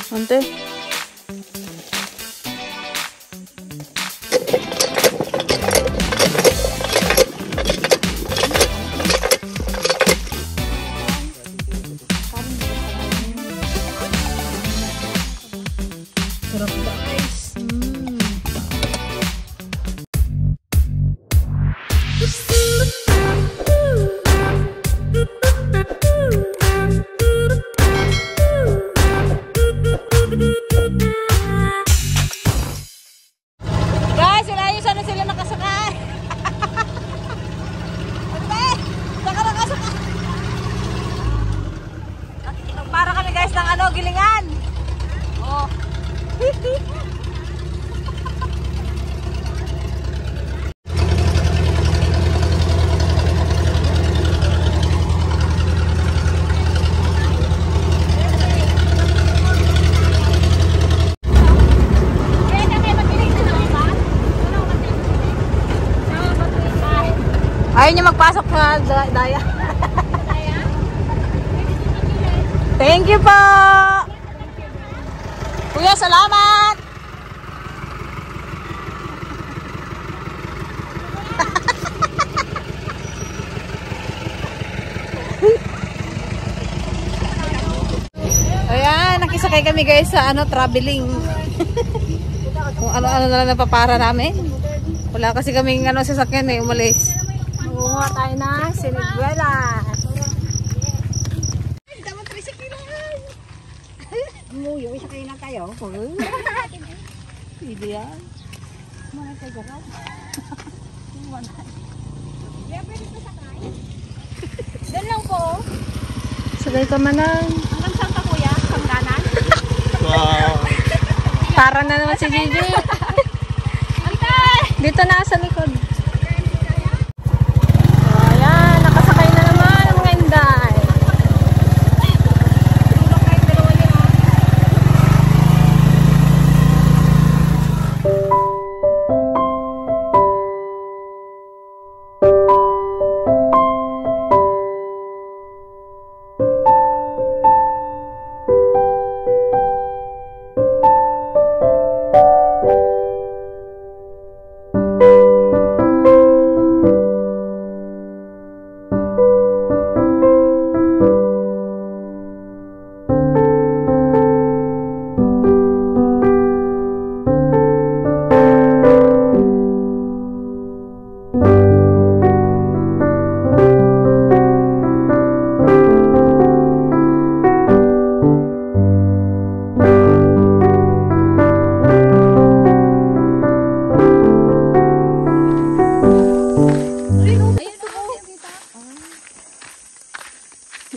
Ante. Sarap guys. Guys, ilayos na sila nakasakay. Saka nakasakay. Para kami guys ng ano, gilingan. Oh. Ayaw niya magpasok na daya. Thank you po. Kuya, salamat. Ayan, nakisakay kami guys sa ano, traveling. Kung ano-ano na lang napapara namin. Wala kasi kaming ano, sasakyan eh, umalis. Bunga tayo na siniguelas. Dapat 30 kilos. Umuyo, isa kayo na tayo. Hindi yan. Mga kagarap. Doon lang po. Sagay ka manang. Hanggang saan ka kuya? Hangganan? Para na naman si Gigi. Dito na sa likod.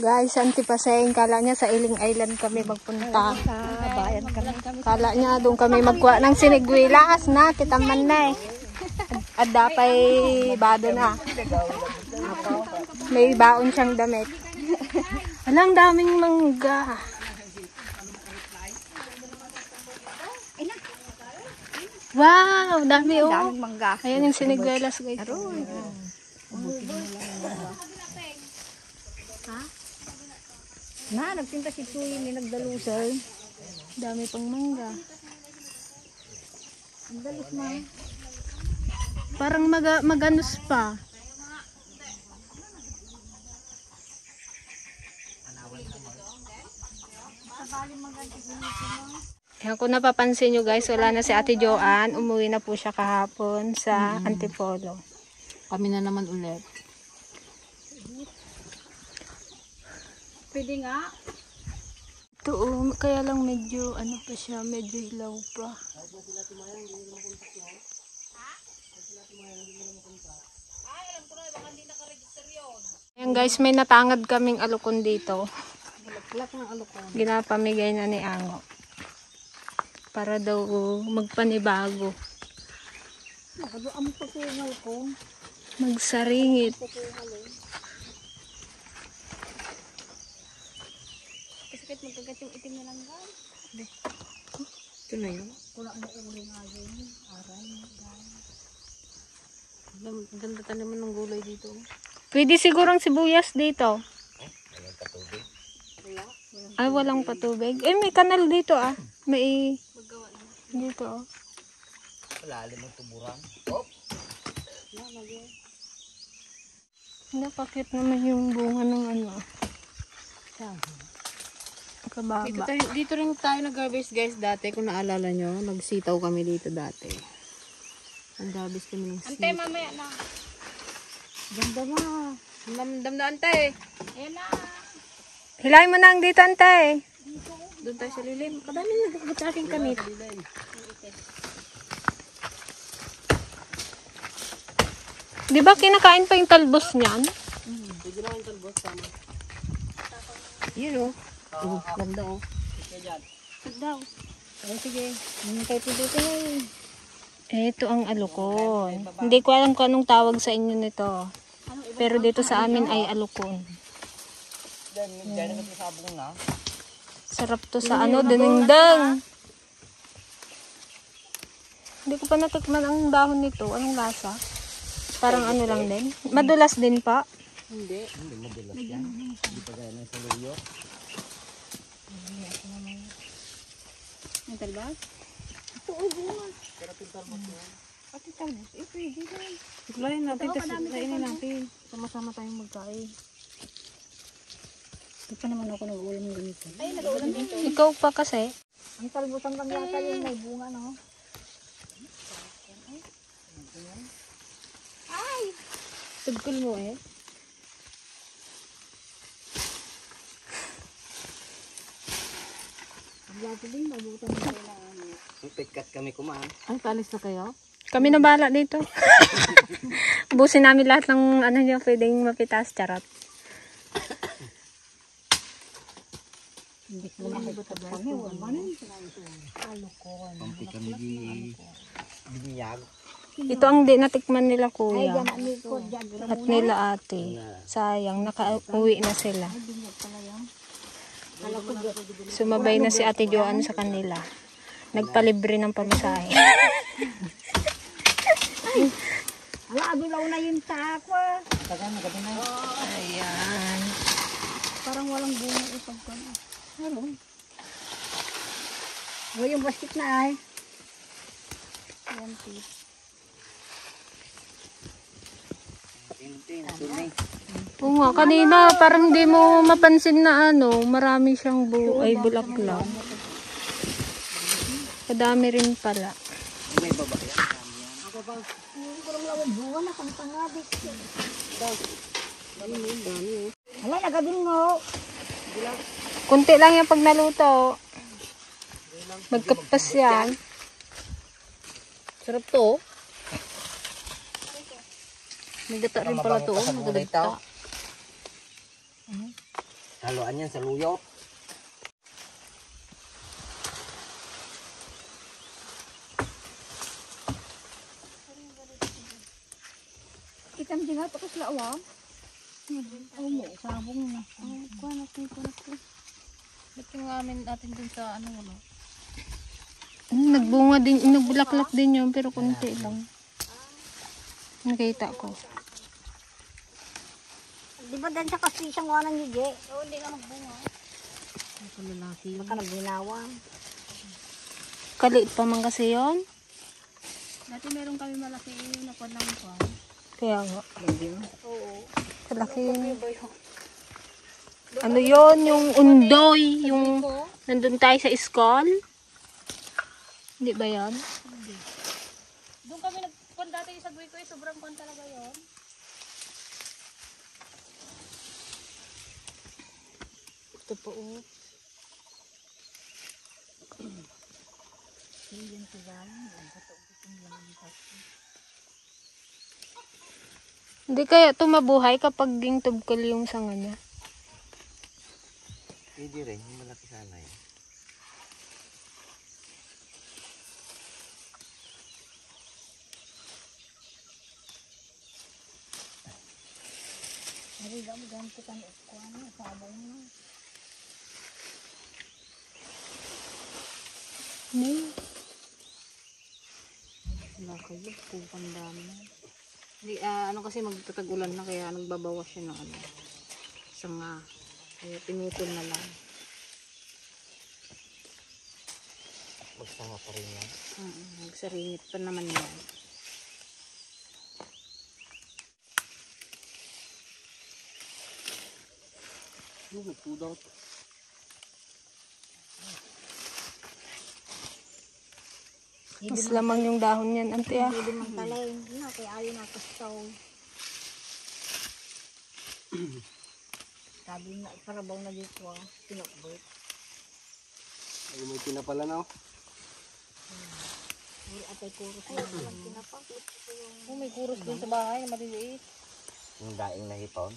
Guys, Antipaseng, kala niya sa Iling Island kami magpunta. Kala niya doon kami magkuha ng siniguelas na, kitaman na eh. At dapay bado na. May baon siyang damit. Alang daming mangga. Wow, dami oh. Daming mangga. Ayan yung siniguelas guys. Na, nagtinta si Chuy, may nagdalusay. Dami pang mangga. Ang dalos ma. Parang maganos pa. Ayan, kung napapansin nyo guys, wala na si Ate Joanne. Umuwi na po siya kahapon sa Antipolo. Kami na naman ulit. Pwede nga. Ito, kaya lang medyo, ano pa siya, medyo hilaw pa. Ayan guys, may natangad kaming alukon dito. Ginapamigay na ni Ango. Para daw magpanibago. Magsaringit. Kasi magkagat yung itim na langgan. Ito na yun. Wala na uli nga yun. Aray. Ganda ta naman ng gulay dito. Pwede sigurong sibuyas dito. Ay, walang patubig. Eh, may kanal dito ah. May... Dito oh. Lalim ang tuburan. Napakit naman yung bunga ng ano. Kababa. Dito rin tayo nag-harvest guys dati. Kung naalala nyo, nagsitaw kami dito dati. Nag-harvest kami ng Ante, mamaya na. Ganda ma. Damdam na ante. Ayan na. Hilahin mo na ang dito, ante. Doon tayo sa lilim. Kadami na sa aking kamit. Di ba kinakain pa yung talbos niyan? Pwede lang yung talbos sama. Yun o. Ganda o. Daw. Ay sige. Kahit dito na yun. Ito ang alukon. Hindi ko alam kung anong tawag sa inyo nito. Pero dito sa amin ay alukon. Diyan na sabong na. Sarap to sa ano, dinengdeng. Hindi ko pa natikman ang dahon nito. Anong lasa? Parang ano lang din. Madulas din pa. Hindi. Hindi madulas yan. Hindi pa gaya ng saluyo. Ang talbas? Ito o bunga. Pero talbas yan. Pati talbas. Eh pwede lang. Tiklayin natin. Kainin natin. Sama-sama tayong magkain. Hindi pa naman ako nag-ulam ng ganito. Ay, nag-ulam dito. Ikaw pa kasi. Ang talbusan bang yata yung may bunga, no? Ay! Tugkol mo eh. Ang lato din, mabutan mo kailangan mo. Pikat kami kumaan. Ang talis na kayo? Kami na bahala dito. Ubusin namin lahat ng ano nyo pwedeng mapitas. Charot. Hindi ko makikita kami. Wala na. Pampi kami di biniyag. Ito ang di natikman nila kuya. At nila ate. Sayang, naka-uwi na sila. Sumabay na si Ate Joan sa kanila. Nagpalibre ng pamasahe. Wala, adulaw na yung tako. Ayan. Parang walang bunga ipag ko na. Ano? O yung basket na ay. Ayan, please. Oo nga, kanina parang hindi mo mapansin na ano, marami siyang bulaklak. Kadami rin pala. May baba yan. Parang lawang bunga na kang pangabit. Wala, nagabing mo. Kunti lang yan pag naluto. Magkapas yan. Sarap to. May gata rin pala to. Magagata. Haluan yan sa luyo. Ikan din nga, tapos lawa. Oo mo, sabong na. Kuha natin. Ba't yung amin natin dun sa ano. Nagbunga din, nagbulaklak din yun, pero kunti lang. Nakita ko. Di ba dyan sa kasi isang wanang higi? Oo, hindi na magbunga. Ito lalaki. Baka nagbinawang. Kaliit pa man kasi yun. Dati meron kami malaki yung nakuha ng kwan. Kaya nga. Oo. Kalaki. Ano yun? Yung undoy. Yung nandun tayo sa school. Hindi ba yan? Doon kami nagkwan dati sa Guy ko, sobrang kwan talaga yun. Ito po o. Hindi kaya tumabuhay kapag yung tubkol yung sanga niya. Pwede rin. Yung malaki sana yan. Nariga mo ganito kang kwan, sabong na. Wala kayo, pupang dami. Hindi, ano kasi magtatag-ulan na kaya nagbabawas siya ng ano. Sanga. Kaya pinutol na lang. Magsama pa rin yan. Nagsaringit pa naman yan. Nagpudot. Mas lamang yung dahon yan, ante ah. Hindi man pala yun na, kaya ayaw na kastaw. Sabi na, parabaw na dito ah, pinakbot. Ay, may pinapala na. May atay kuros na walang pinapang. Oh, may kuros din sa bahay na maliliit. Yung daing na hipon.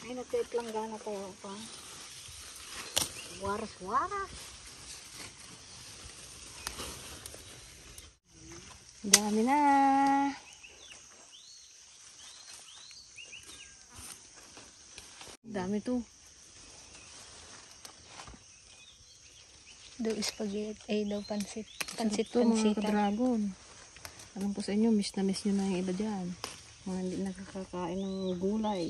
Ay, nagtitlangga na tayo pa. Waras-waras. Dami na. Dami to. Daw spaghetti, ay daw pansit. Ito mga Pansit-pansitan. ka-dragon. Alam ko sa inyo, miss na miss nyo na yung iba dyan. Mga hindi nakakakain ng gulay.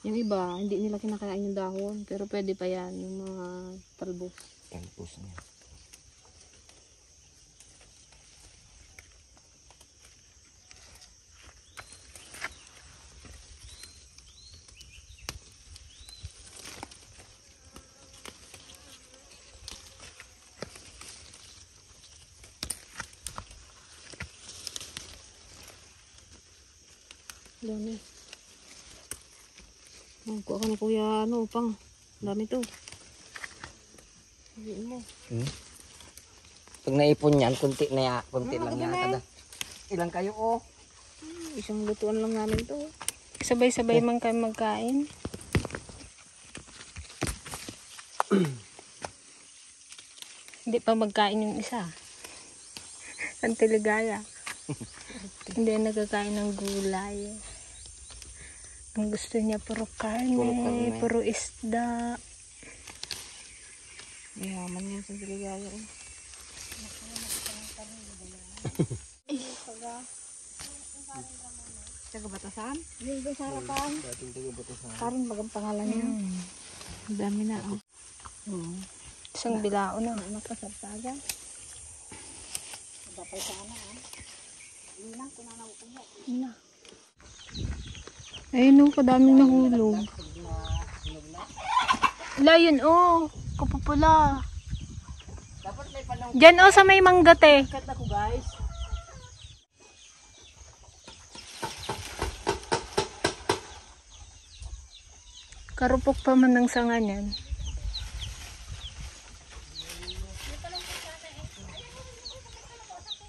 Yung iba, hindi nila kinakain yung dahon. Pero pwede pa yan, yung mga talbos. Tempus niya. Dami. Magkuha ka na kuya, ano, upang. Dami to. Hindi mo. Pag naipon yan, kunti na ya, kunti lang yan. Ilang kayo oh? Isang lutuan lang namin to. Sabay-sabay man kayo magkain. Hindi pa magkain yung isa. Ante Ligaya. Hindi nagkakain ng gulay. Ang gusto niya puro karne, puro isda. Yaman yan sa Siligaya. Taga Batasan? Hindi ba sa harapan? Dating taga-Batasan. Parang bagang pangalan niya. Dami na. Oh. Isang bilao na. Anak pa sa taga. Dapat sana ah. Inang kunanaw ko mo. Na. Ayun o, kadaming nahulog. Wala yun o, kapupula. Diyan o, sa may manggate. Kat ako guys. Karupok pa man ng sanga niyan.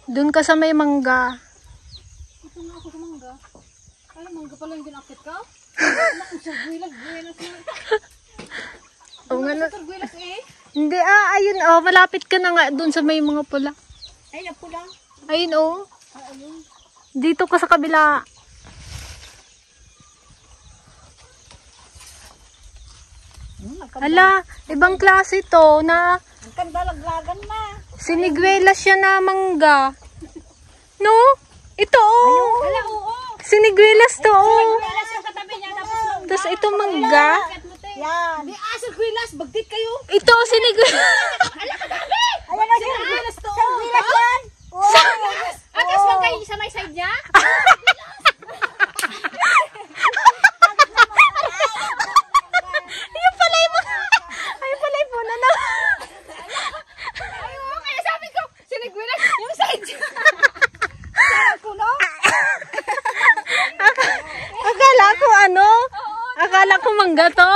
Doon ka sa may mangga. Ito nga ako sa mangga. Ay, mangga pala yung ginakit ka? Anak, sarguilas na. O nga na. Sarguilas eh. Hindi ayun o, malapit ka na nga doon sa may mga pula. Ay, napula. Ayun o. Dito ka sa kabila. Ala, ibang klase to na Ang kandalaglagan na. siniguelas siya na mangga. No? Ito oh. Ala, oo. Siniguelas to oh. Alas yung katabi niya tapos Tapos ito mangga. yan. Di sarguilas, bagtit kayo. Ito siniguelas. Ayan na siya. Sarguilas to. Sarguilas yan. Atas lang kayo sa may side niya. Ayun pala yung ayun pala yung puna na. Oo, kaya sabi ko, siniguilas yung side niya. Akala ko ano? Akala ko mangga to.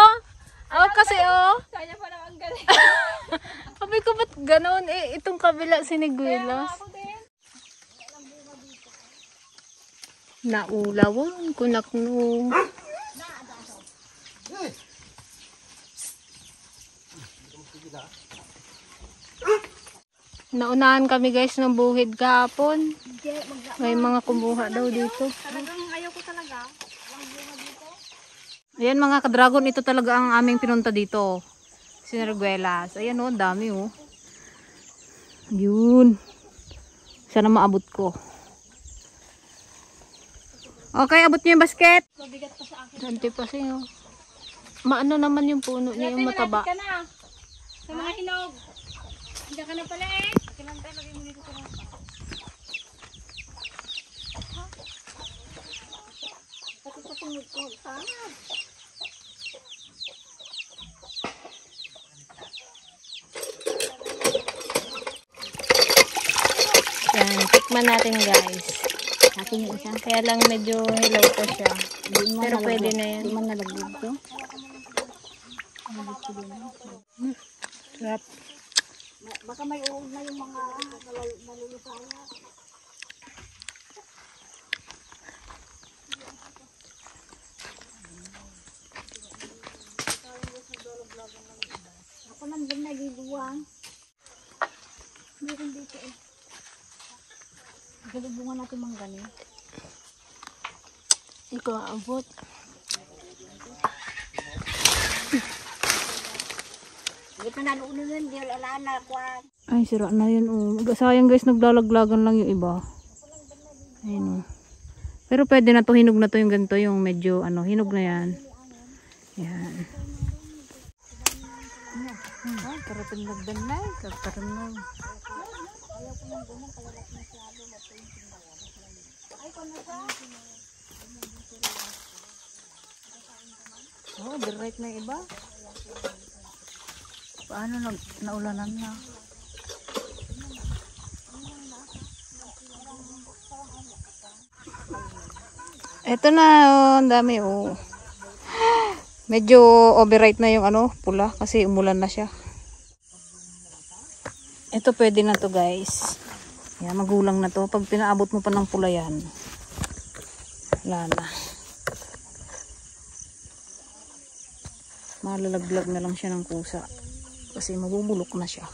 Oh, kasi oh. Kanya pa naman galing. Sabi ko ba't ganon? Eh, itong kabila siniguelas. Ako din. Naulawon, kunakno. Naunahan kami guys ng buhid kahapon. May mga kumuha daw dito. Talagang ayaw ko talaga. Ayan mga ka-dragon, ito talaga ang aming pinunta dito. Sinarguelas. Ayan o, dami o. Yun. Sana maabot ko. Okay, abot niyo yung basket. Nanti pa siya. Maano naman yung puno niya, yung mataba. Ka na. Sa mga hinog. Andiyan ka na pala eh. Kinantay, lagay mo dito sa mga. Pati sa tungod-tungod sana. Yan, tikman natin guys. Akin yung isa. Kaya lang medyo hilaw pa siya. Pero pwede na yan. Hindi man nalaglag to. Sarap. Baka may uod na yung mga nalulusaya. Ako lang din nagiguwang. Meron dito eh. Galubungan natin manggani. Hindi ko aabot. Dito na noon yun, di wala na kwan. Ay, sira na yun o. Sayang guys, naglalaglagan lang yung iba. Ayun o. Pero pwede na to, hinog na to yung ganito, yung medyo ano, hinog na yan. Yan. Karating nagdan na eh. Karating na. Oh, direct na yung iba. Paano naulanan na? Ito na, oh, ang dami oh. Medyo overripe na yung ano, pula kasi umulan na siya. Ito pwede na to guys. Yan, magulang na to. Pag pinaabot mo pa ng pula yan, wala na. Malalaglag na lang siya ng kusa. Kasi mabubulok na siya.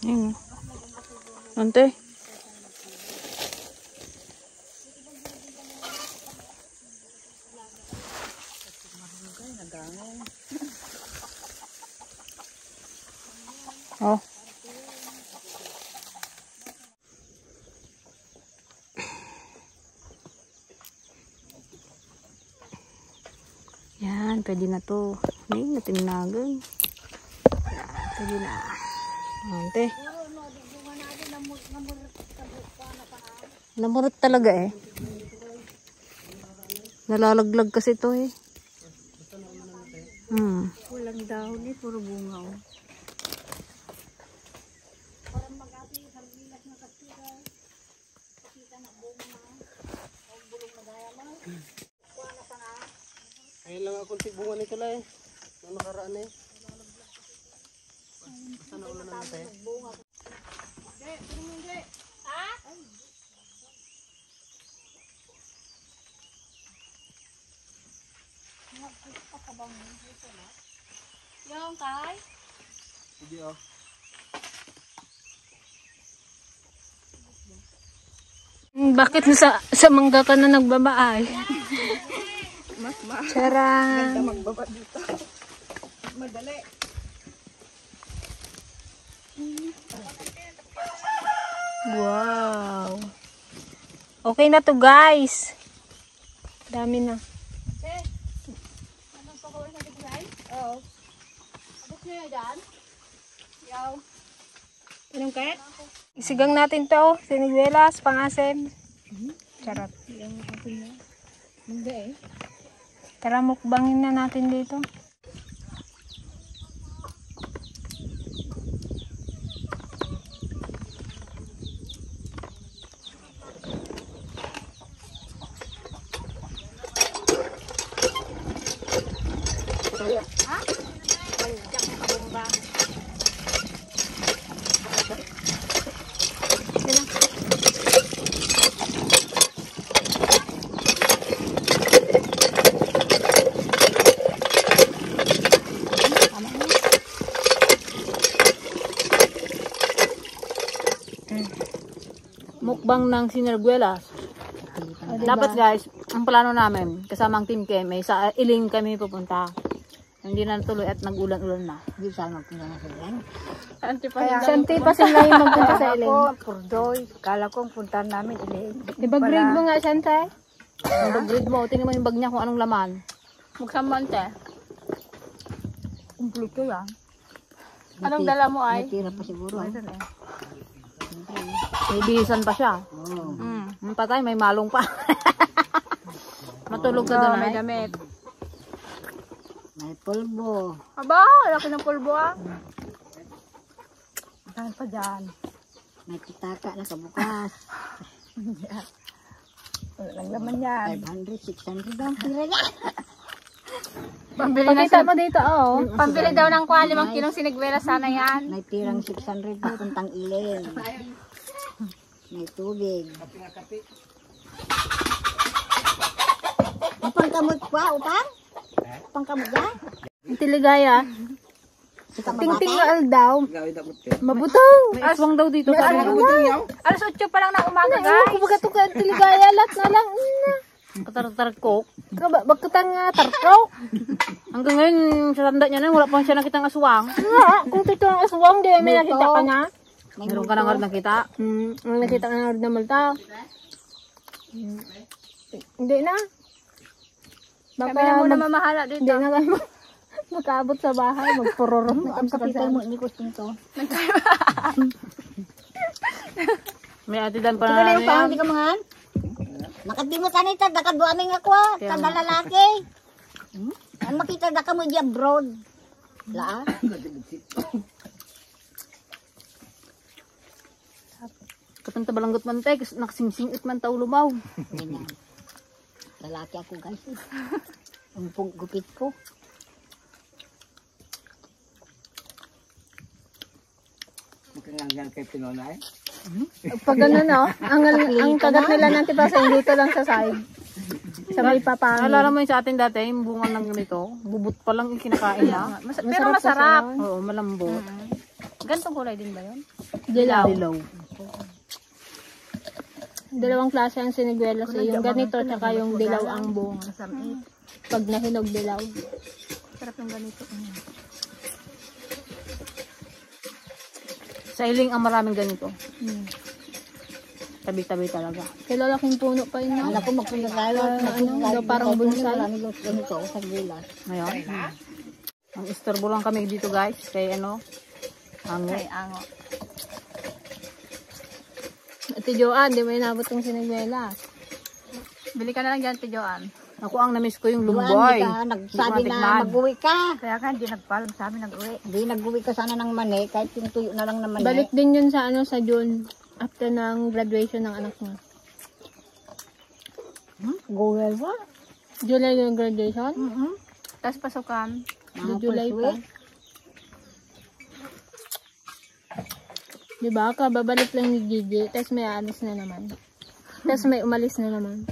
Ayan. Ante. Oh. Yan, pwede na to. Hindi, natimnagan. Yan, pwede na. Ante. Namurot talaga eh. Nalalaglag kasi to eh. Walang dahon eh, puro bunga oh. Ayun lang ako bunga nito lang eh. Nung nakaraan eh. Sana ulan na natin. Yung kay? Hindi oh. Bakit sa mangga ka na nagbabaay? Charang. Magbaba dito. Madali. Wow. Okay na to guys. Dami na. Anong pakawin natin guys? Oo. Abot nyo yan dyan? Yaw. Anong kaya? Isigang natin to. Siniguelas, pangasim. Charot. Hindi eh. Tara, mukbangin na natin dito. mukbang ng sinarguelas. Dapat guys, ang plano namin, kasama ang Team Keme, sa Iling kami pupunta. Hindi na natuloy at nag-ulan-ulan na. Di sana magpunta na sa ilan. Santi pa sila yung magpunta sa iling. Purdoy. Kala ko ang punta namin iling. Diba grade mo nga, Santa? Ang bread mo, tingnan mo yung bag niya kung anong laman. Magsamante. Kumpleto yan. Anong dala mo ay? May tira pa siguro. May bihisan pa siya. Oo. Ang patay, may malong pa. Matulog ka doon May ay. damit. May pulbo. Aba, laki ng pulbo ah. Saan pa dyan? May pitaka na kabukas. Wala lang naman yan. 500, 600 ang tira yan. Pambili Pakita mo dito, oh. Pambili daw ng 5 kilong sinigwela sana yan. May tirang 600 papuntang iling. May tubig. Pangkamot pa, upang? Pangkamot yan? Tiligaya. Tingtingal daw. Mabutong. May aswang daw dito. Alas 8 pa lang ng umaga, guys. Kumbaga ito ka tiligaya, lahat na lang. Katartarkok. Bagkatang tarkaw. Hanggang ngayon, sa tanda niya na, wala pa siya nakitang aswang. Kung ito ang aswang, di may nakita ka na. Meron ka na nga rin nakita. Ang nakita ka na rin na malta. Hindi na. Baka kami na muna mamahala dito. Hindi na kayo makaabot sa bahay. Magpururong na Ang kapitay mo, ni Kusting to. May atidan pa Tingnan na yung pang, yan. hindi ka mangan? Nakadimot ka nita, dakad buwan aming ako ah. Kada lalaki. Ang makita daka mo di abroad. Laa? Katang balanggot man tayo, nakasingsingit man tao lumaw. Ganyan. Lalaki ako guys. Ang gupit ko. Makanganggan kay Pinonay. Pag gano'n, no? Ang kagat nila ng tipasa, dito lang sa side. Sa may papangin. Naalala mo yun sa atin dati, yung bunga ng ganito, bubot pa lang yung kinakain na. Pero masarap. Oo, malambot. Gantong kulay din ba yun? Dilaw. Dalawang klase ang siniguelas. Yung ganito, tsaka yung dilaw ang bunga. Pag nahinog dilaw. Sarap yung ganito. Sa Iling ang maraming ganito. Tabi-tabi talaga. Kilalaking puno pa yun. No? Anak ko magpunta tayo. daw parang bonsai. Marami los ganito sa gilas. Ngayon. Ang istorbo lang kami dito guys. Kay ano? Ango. Ango. Ate Joanne, di mo inabot yung siniguelas. Bili ka na lang dyan, Ate Joanne. Ako ang namiss ko yung Duwan, lumboy. di ka nagsabi Hindi ko na natikman. mag-uwi ka. Kaya ka, hindi nagpaalam sa amin, nag-uwi. Hindi nag-uwi ka sana ng mani, kahit yung tuyo na lang ng mani. Balik din yun sa ano sa June after ng graduation ng anak mo. Google ba? July yung graduation? Tapos pasukan. July pa. Diba? Kababalik lang ni Gigi, tapos may alis na naman. Tapos may umalis na naman.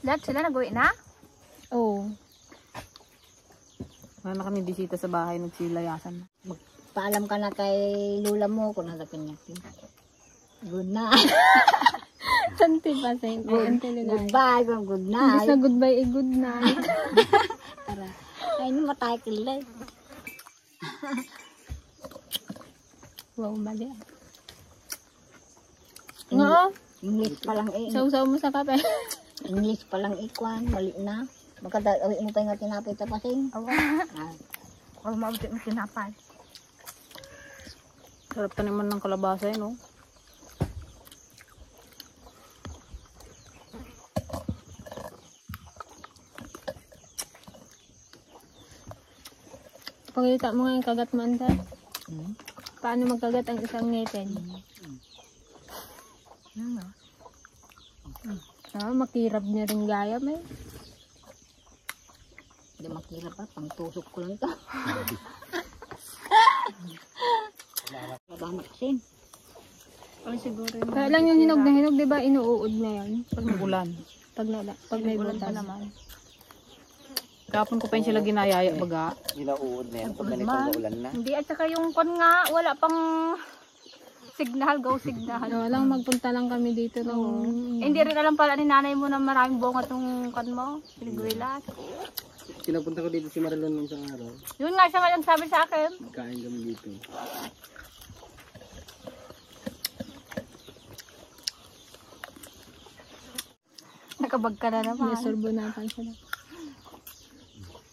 Lahat sila nag-uwi na? Oo. Wala na kami bisita sa bahay, nagsilayasan. Paalam ka na kay lula mo kung nagapin natin. Good night. Santi pa sa Goodbye, good Hindi night. sa goodbye, good night. Tara. Ay, ini matay kilay. Wow, mali. Nga, English pa lang eh. sausaw mo sa kape. English pa lang ikwan, mali na. Baka dawin mo pa yung tinapay tapasing. Huwag maulit mo tinapay. Sarap taniman ng kalabasa yun, no? Pagkita mo nga yung kagat mo, anta. Paano magkagat ang isang ngipin? Makirap niya rin gaya, may. Hindi makira pa, pang tusok ko lang ito. Labanak sin. Ay, siguro yung Kaya lang yung hinog na hinog, di ba, inuuod na yan? Pag nagulan. Pag may butas. Kapon ko pa yun sila ginayaya baga. Ginauod na yan pag ganitong naulan na. Hindi, at saka yung kon nga, wala pang Signal, go signal. Walang magpunta lang kami dito nung... Hindi rin alam pala ni nanay mo na maraming bunga tong kan mo. Siniguilas. Pinapunta ko dito si Marilyn nung isang araw. Yun nga siya nga yung sabi sa akin. Kain kami dito. Nakabag ka na naman. Nasorbonatan siya na.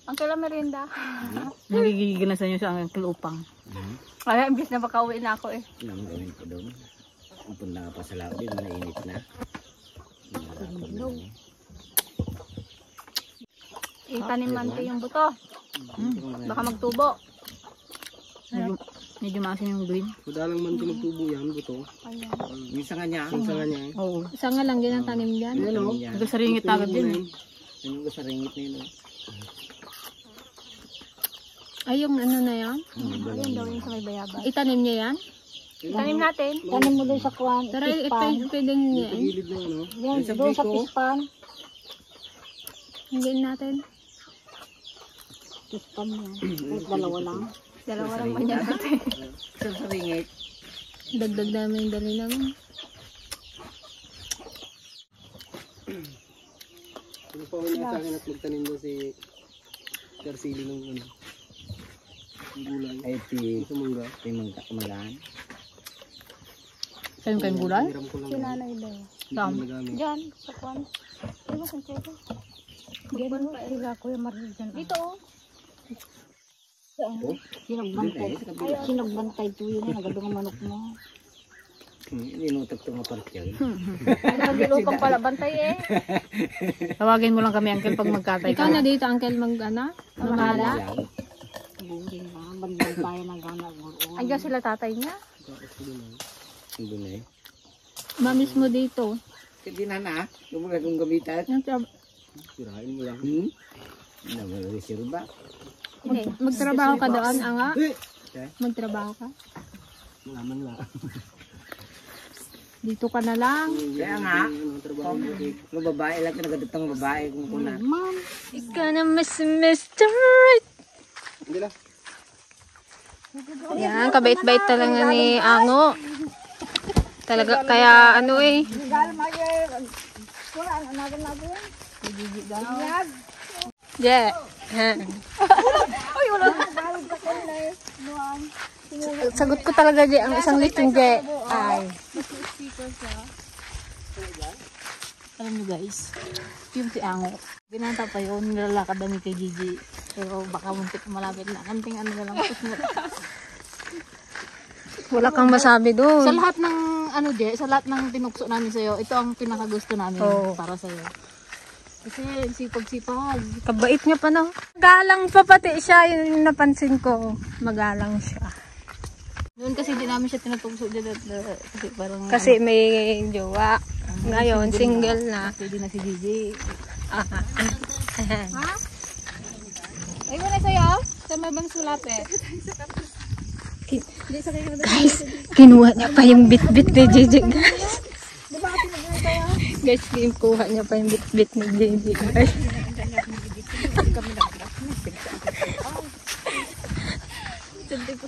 Ang kailan merienda. Nagigiginasan niyo sa aking upang. Ay, imbis na makauwi na ako eh. Anong gawin ko doon? Punta nga pa sa labi, mainit na. Itanim mante yung buto. Baka magtubo. Medyo maasin yung green. Madalang man ito magtubo yan, buto. Yung sanga niya. Yung sanga niya. Oo. Isa nga lang din ang tanim dyan. Ano? Nagsaringit agad din. Yung kasaringit na yun. Ay, yung ano na yan? Ayun daw yung sa may bayabas. Itanim niya yan? Itanim natin. Tanim mo doon sa kuwan, Tara, pispan. pwede niya yan. Gilid na ano. Yan, doon sa pispan. Hindi natin. Pispan yan. Kahit dalawa lang. Dalawa lang man yan. Kasaringit. Dagdag namin yung dali namin. Ano pa wala sa akin at magtanim doon si Carcillo ng ano. Ang gulay. Ay, sa mangga. Magaan. Kayong gulay? Hiram ko lang. Sinanay daw. Saan? Diyan, sa kwan. Diba kung sino? Diyan mo, sila Kuya Maril dyan. Dito oh. Sinagbantay tuyo na, nagadong ang manok mo. Inutak ito nga parkyan. Nagilupang pala bantay eh. Tawagin mo lang kami, Uncle, pag magkatay Ikaw ka. na dito, Uncle, magala. Buhin na, bandang tayo ng gana. Andiyan sila tatay niya. Doon eh. Mamis mo dito. Hindi na na. Lumagay kong gamitan. Sirain mo lang. Naman ba? Magtrabaho ka doon, anga? Magtrabaho ka? Malaman lang. Dito ka na lang. Kaya nga. Kung babae lang, nagadatang babae kung kuna. Ikaw na mas Mr. Right. Hindi lang. Yan, kabait-bait talaga ni Ango. Talaga, kaya ano eh. Yeah. Sagot ko talaga di ang isang litong ge. Ay. Alam nyo guys, yung si Ango, binata pa yun, nilalakad kami kay Gigi. Pero baka muntik malapit na. Kanting ano na lang. Wala kang masabi doon. Sa lahat ng ano di, sa lahat ng tinukso namin sa'yo, ito ang pinakagusto namin para sa'yo. Kasi sipag-sipag. Kabait niya pa no. Magalang pa pati siya, yung napansin ko. Magalang siya. Noon kasi di namin siya tinutugso dito. Kasi parang... Kasi may jowa. Ngayon, single na. Pwede na si Gigi. Ay, wala sa'yo? Sa may bang sulapit? Guys, kinuha niya pa yung bit-bit ni Gigi, guys. Guys, kinuha niya pa yung bit-bit ni Gigi, guys.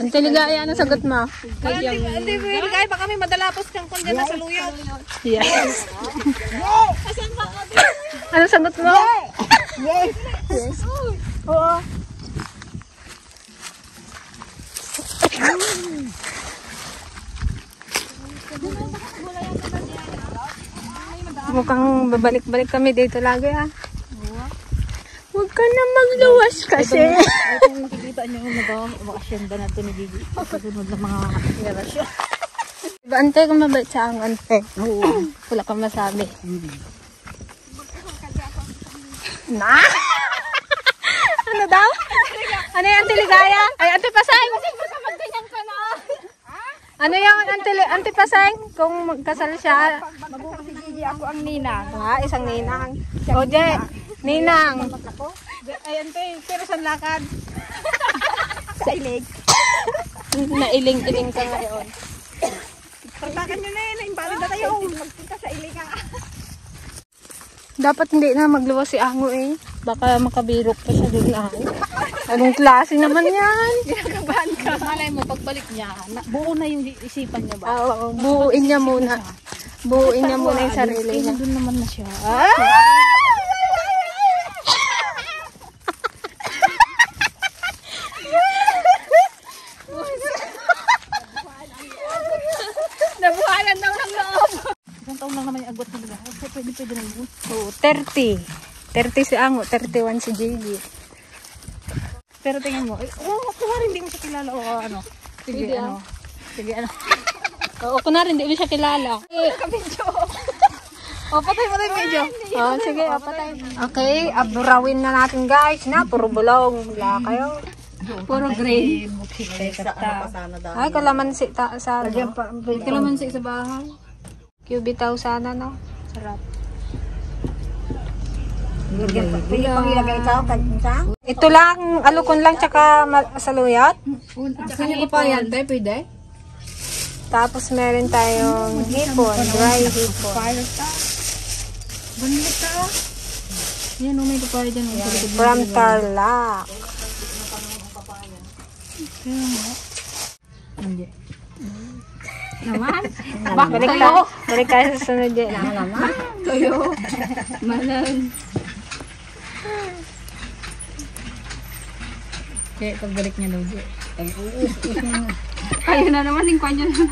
Ang taligaya na sagot mo. Hindi, kaya pa kami madalapos kang kung dyan na sa luyot. Yes. Ano sagot mo? Yes! Yes. Oo. Mukhang babalik-balik kami dito lagi ah. Huwag ka na magluwas kasi. Ito yung nakikita niyo yung nag-action ba natin ni Gigi? Susunod na mga relasyon. Diba ante kung mabait sa ang ante? Oo. Wala kang masabi. Na? Ano daw? Ano yung ante ligaya? Ay, ante pasay! Ano yung ante pasay? Kung magkasal siya. Mag-uukasi Gigi, ako ang ninang. Isang ninang. Oje, ninang. Ay, ante, pero saan lakad? Sa ilig. Nailing-iling ka ngayon. Pagtakan nyo na yun, naimbalik na tayo. Magpunta sa ilig ha. Dapat hindi na magluwas si Ango eh. Baka makabirok pa siya doon. Anong klase naman yan? Kinakabahan ka. Malay mo, pagbalik niya, buo na yung isipan niya ba? Oo, buuin niya muna. Buuin niya muna yung sarili niya. Doon naman na siya. Nabuhayan daw ng loob. Isang taon lang naman yung agwat nila. Pwede na yun. Oo, 30. 30 si Ango, 31 si Gigi. Pero tingnan mo, kunwari hindi mo siya kilala o ano. Sige, Hindi, ano. Sige, ano. Oo, kunwari hindi mo siya kilala. O, patay mo na yung medyo. Oh, sige, patay. Okay, aburawin na natin guys na. Puro bulong. Wala kayo. Puro gray. Ay, kalamansi sa Kalamansi sa bahay. Cubitaw sana, no? Sarap. Pili pang ilagay ito, kansa. Ito lang, alukon lang, tsaka saluyot. Saan yung papayan? Tayo pwede? Tapos meron tayong hipon, dry hipon. Banlit ka. Yan, may papaya dyan. From Tarlac. Hindi. Balik tayo sa sunod dyan. Toyo. Malang. Kaya pagbalik niya daw dyan. Ayun na naman, yung kanya na.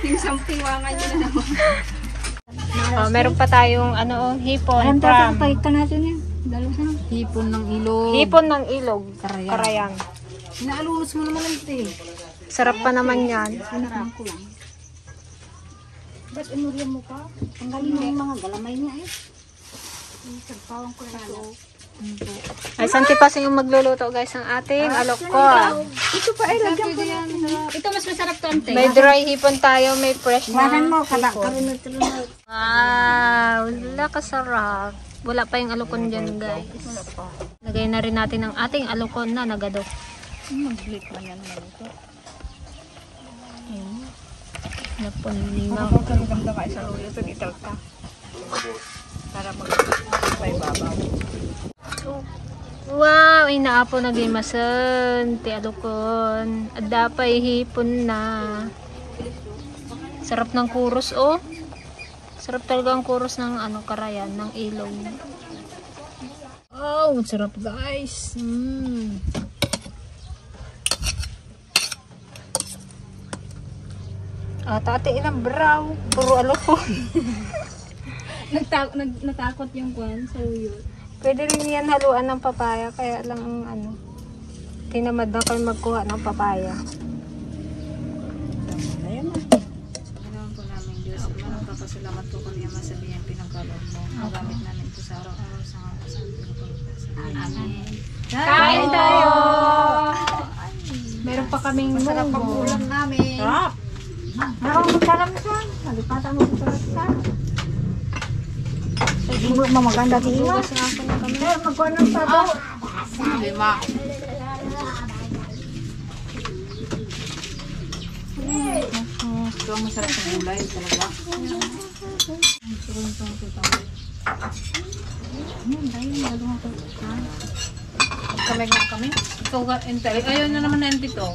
Yung sampiwangan niya na naman. Meron pa tayong hipon from Ito natin yan. Hipon ng ilog. hipon ng ilog. Karayan. Inaalulos mo naman ito eh. Sarap pa naman yan. Ba't inuriyan mo pa? Tanggalin mo yung mga galamay niya eh. Ay, Santi pa yung magluluto guys ng ating alokon. Ito pa ay lagyan ko yan. Ito mas masarap to, ante. May dry hipon tayo, may fresh na Wahan mo, hipon. karunod-runod. Wow, wala kasarap. Wala pa yung alokon dyan guys. Lagay na rin natin ang ating alokon na nagadok. Mag-split man yan naman ito. Napunlimaw. Maganda ka sa lulo ito, ital ka. Para mag-split babaw. Wow, inaapo na gimasan. Ti alokon. Adapay hipon na. Sarap ng kuros oh. Sarap talaga ang kuros ng karayan, ng ilog. Oh, sarap guys. Tati ilang brow. Puro alokon. Natakot yung kwan sa uyo. Pwede rin yan haluan ng papaya. Kaya lang ang tinamad na kayo magkuha ng papaya. Ginawan po namin Diyos. Magpapasalamat po kami ang masabihan pinagkaloob mo. Magamit namin ito sa araw-araw sa mga kasama. Amen. Kain tayo! Meron pa kaming Sarap ang munggo. ulam namin. Sarap! Marang magkalam siya. Malipatan mo ito sa hindi mo mamaganda din yun. Pero magkuha ng sabo. Lima. Ito ang masarap sa gulay talaga. Kami. Ikaw ka, Entel. Ayaw na naman na Entel to.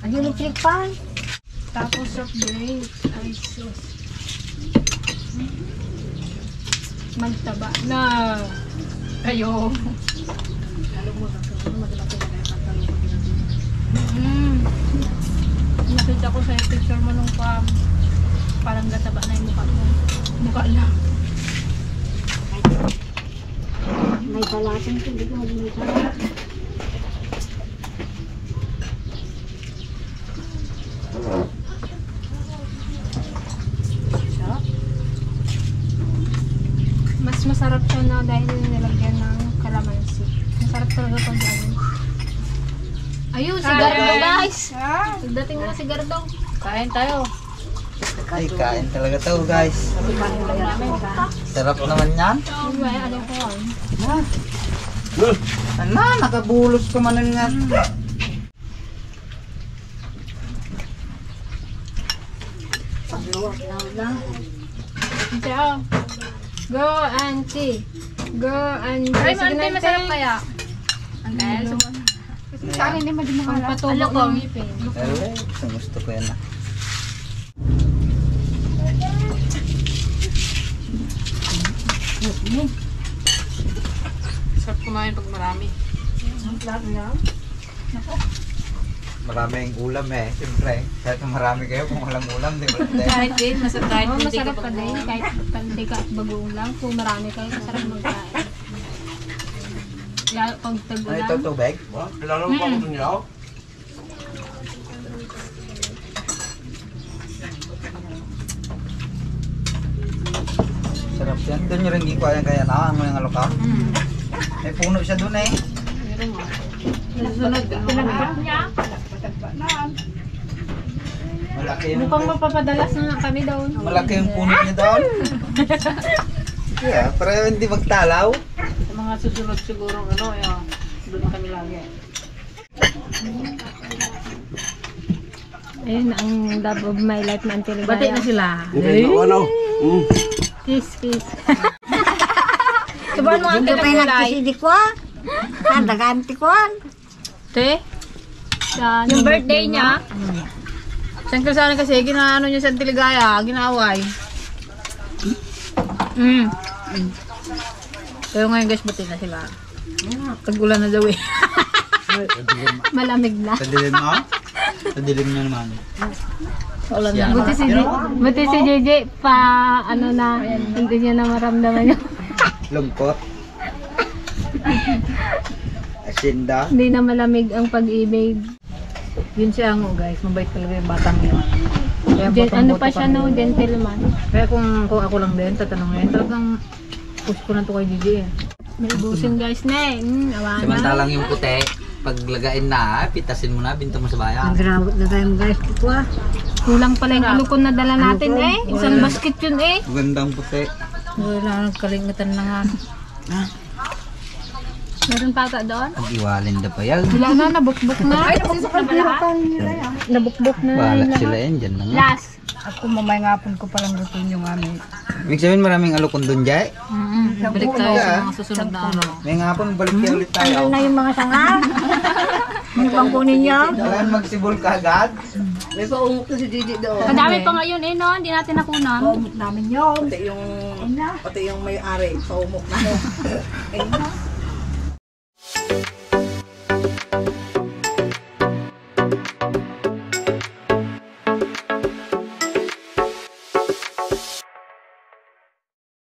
Ang electric pan. Tapos of break. Ay, sus. Magtaba na. Kayo. Nakita ko sa picture mo nung parang gataba na yung mukha mo. Mukha lang. May balasan ko. Hindi ko malimitan. Mas masarap siya na dahil nilagyan ng kalamansi. Masarap talaga pag Ayun, si Gardo guys! Dating na si Gardo. Kain tayo. Ay, kain talaga to guys. Sarap naman yan. Ano, nakabulos ka man nga. Go, auntie. Go, auntie. Ay, Sige Ante, na, masarap Ante. kaya. Ante, Sa akin, hindi mo din Patubo ng ngipin. Pero gusto ko yan. Sarap kumain pag marami. Maraming ulam eh, siyempre. Kahit marami kayo, kung walang ulam, di ba? Kahit din, kahit Oh, hindi ka masarap pa din. Kahit hindi ka at bagoong lang. Kung marami kayo, masarap magkain. Lalo pag Ano tag-ulan. ito, tubig? Lalo pa ako dun yaw. Sarap yan. Doon nyo rin gikuha yan kaya na, ang mga alokam. May puno siya doon eh. meron nga. Susunod, Malaki yung, Mukhang mapapadalas na nga kami doon. malaki yung puno niya doon. Yeah, pero hindi magtalaw. sa mga susunod siguro, doon na kami lagi. Ayun, ang love of my life na Auntie Bati Ligaya. na sila. Okay, ano? Kiss, kiss. Subuhan mo ang Hindi pa yung nagkisidi ko. Daganti ko. Te, Sa yung birthday niya, sangkal sana kasi, ginaano niya sa Tiligaya, ginaway. Pero ngayon guys, bati na sila. Tag-ulan na daw eh. Malamig na. Sa dilim mo? Sa dilim niya naman. Ulan na. Buti si JJ pa, ano na, hindi niya na maramdaman yung, Lungkot. Asinda. hindi na malamig ang pag-ibig. Yun siya ang guys, mabait talaga yung batang yun. Kaya Ano pa siya no, gentleman. Kaya kung ako lang din, tatanungin, talagang push ko na to kay Gigi eh. May ubusin guys na eh. Awa na. Samantalang yung puti, pag lagain na, pitasin mo na, binta mo sa bayan. Grabe na tayong guys ko. Kulang pala yung alukon na dala natin eh. Isang basket yun eh. Magandang puti. Wala nang kalingatan na nga. Meron pa ata doon? Ang iwalin na pa yan. Wala na, nabukbuk na. Ay, nabukbuk na ba lahat? Nabukbuk na. Bahala lahat. sila yan, dyan na nga. Last. Ako mamay nga po ko palang lutuin yung amin. Ibig sabihin maraming alukon doon, Jai. Balik tayo sa mga susunod na ano. May nga po, balik kayo ulit tayo. Na yung mga sanga. Ano bang kunin niyo? Kailangan magsibol ka agad. May paungok to si Gigi doon. Ang dami pa ngayon eh, no? Hindi natin nakunan. Paumot namin yun. Pati yung may-ari, paumok na.